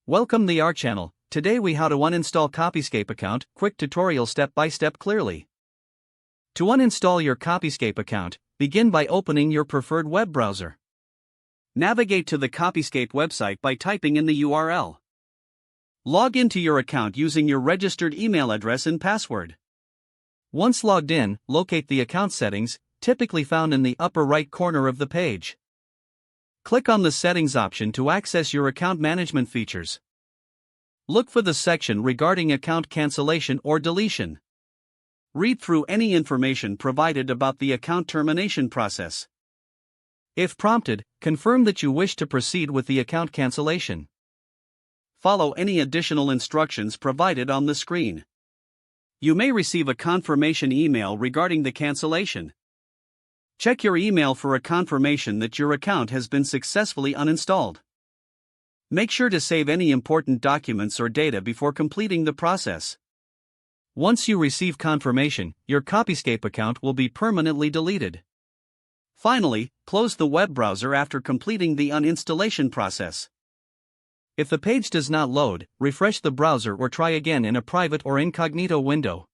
Welcome to our channel. Today we how to uninstall Copyscape account, quick tutorial step by step clearly. To uninstall your Copyscape account, begin by opening your preferred web browser. Navigate to the Copyscape website by typing in the URL. Log into your account using your registered email address and password. Once logged in, locate the account settings, typically found in the upper right corner of the page. Click on the Settings option to access your account management features. Look for the section regarding account cancellation or deletion. Read through any information provided about the account termination process. If prompted, confirm that you wish to proceed with the account cancellation. Follow any additional instructions provided on the screen. You may receive a confirmation email regarding the cancellation. Check your email for a confirmation that your account has been successfully uninstalled. Make sure to save any important documents or data before completing the process. Once you receive confirmation, your Copyscape account will be permanently deleted. Finally, close the web browser after completing the uninstallation process. If the page does not load, refresh the browser or try again in a private or incognito window.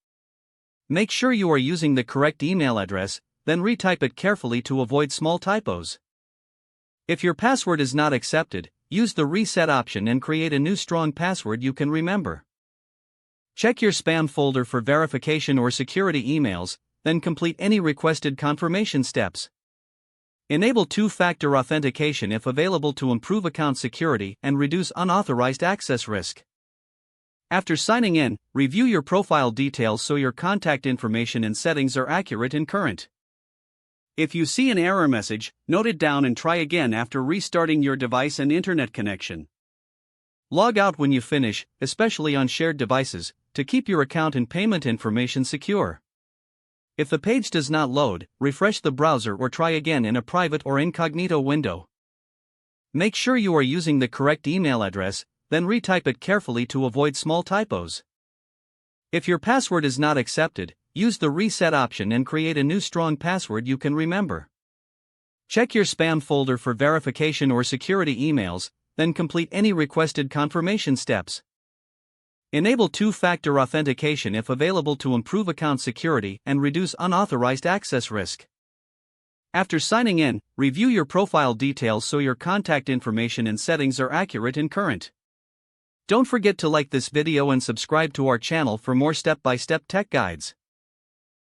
Make sure you are using the correct email address, then retype it carefully to avoid small typos. If your password is not accepted, use the reset option and create a new strong password you can remember. Check your spam folder for verification or security emails, then complete any requested confirmation steps. Enable two-factor authentication if available to improve account security and reduce unauthorized access risk. After signing in, review your profile details so your contact information and settings are accurate and current. If you see an error message, note it down and try again after restarting your device and internet connection. Log out when you finish, especially on shared devices, to keep your account and payment information secure. If the page does not load, refresh the browser or try again in a private or incognito window. Make sure you are using the correct email address, then retype it carefully to avoid small typos. If your password is not accepted, use the reset option and create a new strong password you can remember. Check your spam folder for verification or security emails, then complete any requested confirmation steps. Enable two-factor authentication if available to improve account security and reduce unauthorized access risk. After signing in, review your profile details so your contact information and settings are accurate and current. Don't forget to like this video and subscribe to our channel for more step-by-step tech guides.